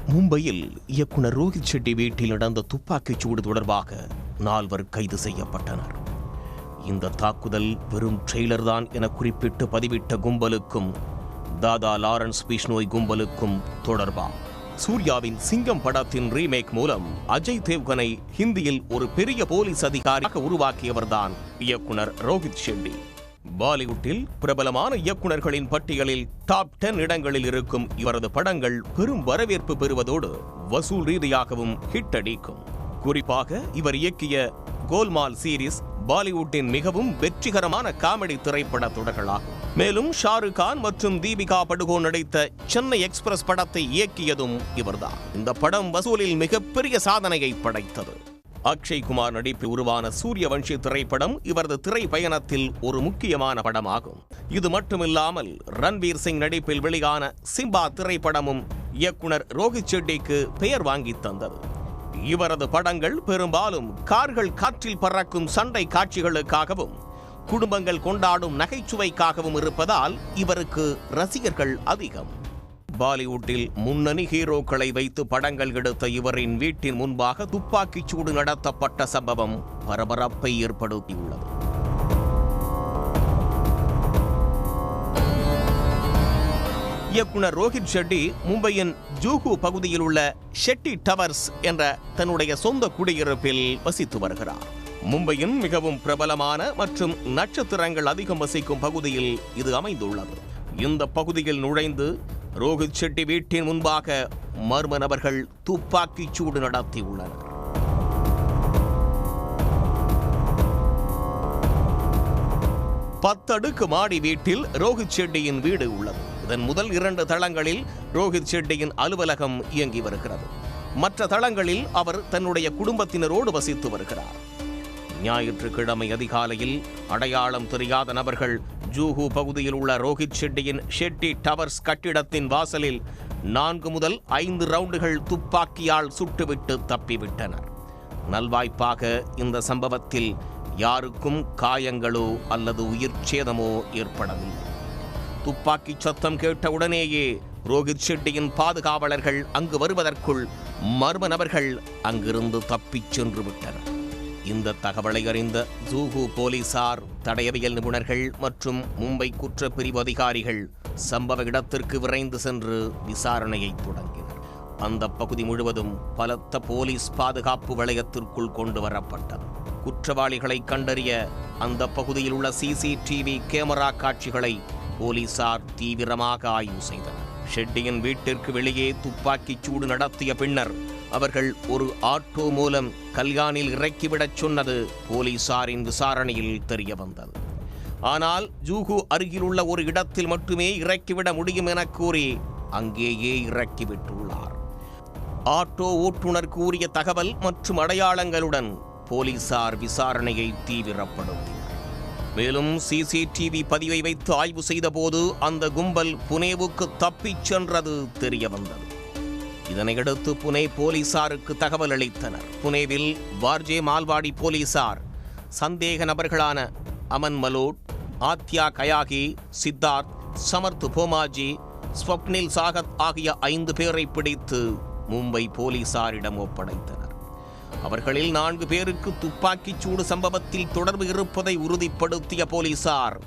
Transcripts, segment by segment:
மும்பையில் இயக்குனர் ரோஹித் ஷெட்டி வீட்டில் நடந்த துப்பாக்கிச் சூடு தொடர்பாக 4 கைது செய்யப்பட்டனர். இந்த தாக்குதல் வெறும் ட்ரெய்லர் தான் என குறிப்பிட்டு பதிவிட்ட கும்பலுக்கும் தாதா லாரன்ஸ் பிஷ்னோய் கும்பலுக்கும் தொடர்பா? சூர்யாவின் சிங்கம் படத்தின் ரீமேக் மூலம் அஜய் தேவ்கனை ஹிந்தியில் ஒரு பெரிய போலீஸ் அதிகாரியாக உருவாக்கியவர்தான் இயக்குனர் ரோஹித் ஷெட்டி. பாலிவுட்டில் பிரபலமான இயக்குனர்களின் பட்டியலில் டாப் 10 இடங்களில் இருக்கும் இவரது படங்கள் பெரும் வரவேற்பு பெறுவதோடு வசூல் ரீதியாகவும் ஹிட் அடிக்கும். குறிப்பாக இவர் இயக்கிய கோல்மால் சீரிஸ் பாலிவுட்டின் மிகவும் வெற்றிகரமான காமெடி திரைப்பட தொடர்களாகும். மேலும் ஷாருக் கான் மற்றும் தீபிகா படுகோன் நடித்த சென்னை எக்ஸ்பிரஸ் படத்தை இயக்கியதும் இவர்தான். இந்த படம் வசூலில் மிகப்பெரிய சாதனையை படைத்தது. அக்ஷய் குமார் நடிப்பில் உருவான சூரியவன்ஷி திரைப்படம் இவரது திரை பயணத்தில் ஒரு முக்கியமான படமாகும். இது மட்டுமில்லாமல் ரன்வீர் சிங் நடிப்பில் வெளியான சிம்பா திரைப்படமும் இயக்குனர் ரோஹித் ஷெட்டிக்கு பெயர் வாங்கி தந்தது. இவரது படங்கள் பெரும்பாலும் கார்கள் காற்றில் பறக்கும் சண்டை காட்சிகளுக்காகவும் குடும்பங்கள் கொண்டாடும் நகைச்சுவைக்காகவும் இருப்பதால் இவருக்கு ரசிகர்கள் அதிகம். பாலிவுட்டில் முன்னணி ஹீரோக்களை வைத்து படங்கள் எடுத்த இவரின் வீட்டின் முன்பாக துப்பாக்கிச் சூடு நடத்தப்பட்ட சம்பவம் பரபரப்பை ஏற்படுத்தியுள்ளது. இயக்குனர் ரோஹித் ஷெட்டி மும்பையின் ஜூஹு பகுதியில் உள்ள ஷெட்டி டவர்ஸ் என்ற தன்னுடைய சொந்த குடியிருப்பில் வசித்து வருகிறார். மும்பையின் மிகவும் பிரபலமான மற்றும் நட்சத்திரங்கள் அதிகம் வசிக்கும் பகுதியில் இது அமைந்துள்ளது. இந்த பகுதியில் நுழைந்து ரோஹித் ஷெட்டி வீட்டின் முன்பாக மர்ம நபர்கள் துப்பாக்கிச் சூடு நடத்தியுள்ளனர். பத்தடுக்கு மாடி வீட்டில் ரோஹித் ஷெட்டியின் வீடு உள்ளது. இதன் முதல் 2 தளங்களில் ரோஹித் ஷெட்டியின் அலுவலகம் இயங்கி வருகிறது. மற்ற தளங்களில் அவர் தன்னுடைய குடும்பத்தினரோடு வசித்து வருகிறார். ஞாயிற்றுக்கிழமை அதிகாலையில் அடையாளம் தெரியாத நபர்கள் ஜூஹு பகுதியில் உள்ள ரோஹித் ஷெட்டியின் ஷெட்டி டவர்ஸ் கட்டிடத்தின் வாசலில் 4 முதல் 5 ரவுண்டுகள் துப்பாக்கியால் சுட்டுவிட்டு தப்பிவிட்டனர். நல்வாய்ப்பாக இந்த சம்பவத்தில் யாருக்கும் காயங்களோ அல்லது உயிர் சேதமோ ஏற்படவில்லை. துப்பாக்கி சத்தம் கேட்டவுடனேயே ரோஹித் ஷெட்டியின் பாதுகாவலர்கள் அங்கு வருவதற்குள் மர்ம நபர்கள் அங்கிருந்து தப்பிச் சென்று விட்டனர். இந்த தகவலை அறிந்த ஜூஹு போலீசார், தடயவியல் நிபுணர்கள் மற்றும் மும்பை குற்றப்பிரிவு அதிகாரிகள் சம்பவ இடத்திற்கு விரைந்து சென்று விசாரணையை தொடங்கினர். அந்த பகுதி முழுவதும் பலத்த போலீஸ் பாதுகாப்பு வளையத்திற்குள் கொண்டு வரப்பட்டது. குற்றவாளிகளை கண்டறிய அந்த பகுதியில் உள்ள சிசிடிவி கேமரா காட்சிகளை போலீசார் தீவிரமாக ஆய்வு செய்தனர். ஷெட்டியின் வீட்டிற்கு வெளியே துப்பாக்கிச் சூடு நடத்திய பின்னர் அவர்கள் ஒரு ஆட்டோ மூலம் கல்யாணில் இறக்கிவிடச் சொன்னது போலீசாரின் விசாரணையில் தெரிய வந்தது. ஆனால் ஜூஹு அருகிலுள்ள ஒரு இடத்தில் மட்டுமே இறக்கிவிட முடியும் என கூறி அங்கேயே இறக்கிவிட்டுள்ளார். ஆட்டோ ஓட்டுநர் கூறிய தகவல் மற்றும் அடையாளங்களுடன் போலீசார் விசாரணையை தீவிரப்படுத்தினர். மேலும் சிசிடிவி பதிவை வைத்து ஆய்வு செய்த போது அந்த கும்பல் புனேவுக்கு தப்பிச் சென்றது தெரிய வந்தது. இதனையடுத்து புனே போலீசாருக்கு தகவல் அளித்தனர். புனேவில் வார்ஜே மால்வாடி போலீசார் சந்தேக நபர்களான அமன் மலோட், ஆத்யா கயாகி, சித்தார்த், சமர்த் போமாஜி, ஸ்வப்னில் சாகத் ஆகிய 5 பேரை பிடித்து மும்பை போலீசாரிடம் ஒப்படைத்தனர். அவர்களில் 4 பேருக்கு துப்பாக்கிச் சூடு சம்பவத்தில் தொடர்பு இருப்பதை உறுதிப்படுத்திய போலீசார்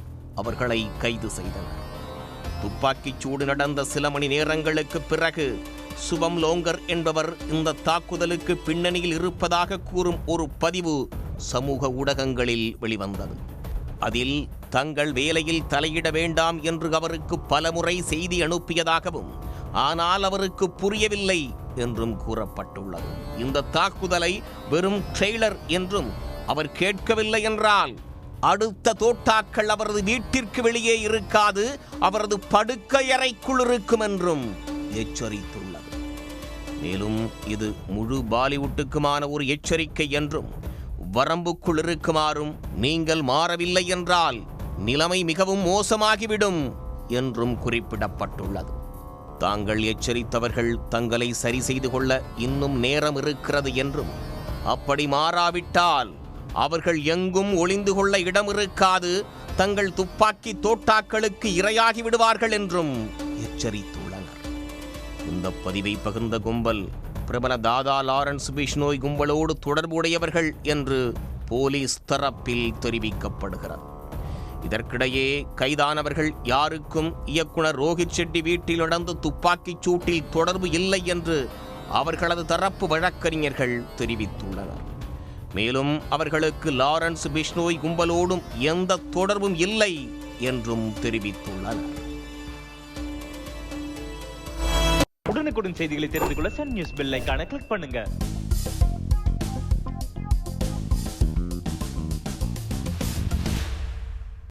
அவர்களை கைது செய்தனர். துப்பாக்கிச் சூடு நடந்த சில மணி நேரங்களுக்கு பிறகு சுபம் லோங்கர் என்பவர் இந்த தாக்குதலுக்கு பின்னணியில் இருப்பதாக கூறும் ஒரு பதிவு சமூக ஊடகங்களில் வெளிவந்தது. அதில் தங்கள் வேலையில் தலையிட வேண்டாம் என்று அவருக்கு பலமுறை செய்தி அனுப்பியதாகவும் ஆனால் அவருக்கு புரியவில்லை என்றும் கூறப்பட்டுள்ளது. இந்த தாக்குதலை வெறும் ட்ரெய்லர் என்றும் அவர் கேட்கவில்லை என்றால் அடுத்த தோட்டாக்கள் அவரது வீட்டிற்கு வெளியே இருக்காது, அவரது படுக்கை அறைக்குள் இருக்கும் என்றும் எச்சரித்துள்ளார். மேலும் இது முழு பாலிவுட்டுக்குமான ஒரு எச்சரிக்கை என்றும் வரம்புக்குள் இருக்குமாறும் நீங்கள் மாறவில்லை என்றால் நிலைமை மிகவும் மோசமாகிவிடும் என்றும் குறிப்பிடப்பட்டுள்ளது. தாங்கள் எச்சரித்தவர்கள் தங்களை சரி செய்து கொள்ள இன்னும் நேரம் இருக்கிறது என்றும் அப்படி மாறாவிட்டால் அவர்கள் எங்கும் ஒளிந்து கொள்ள இடம் இருக்காது, தங்கள் துப்பாக்கி தோட்டாக்களுக்கு இரையாகி விடுவார்கள் என்றும் எச்சரித்துள்ளனர். இந்த பதிவை பகிர்ந்த கும்பல் பிரபல தாதா லாரன்ஸ் பிஷ்னோய் கும்பலோடு தொடர்புடையவர்கள் என்று போலீஸ் தரப்பில் தெரிவிக்கப்படுகிறது. இதற்கிடையே கைதானவர்கள் யாருக்கும் இயக்குனர் ரோஹித் ஷெட்டி வீட்டில் நடந்த துப்பாக்கிச் சூட்டில் தொடர்பு இல்லை என்று அவர்களது தரப்பு வழக்கறிஞர்கள் தெரிவித்துள்ளனர். மேலும் அவர்களுக்கு லாரன்ஸ் பிஷ்னோய் கும்பலோடும் எந்த தொடர்பும் இல்லை என்றும் தெரிவித்துள்ளனர். உடனுக்குடன் செய்திகளை தெரிந்து கொள்ள சன் நியூஸ் பெல் ஐகானை கிளிக் பண்ணுங்க.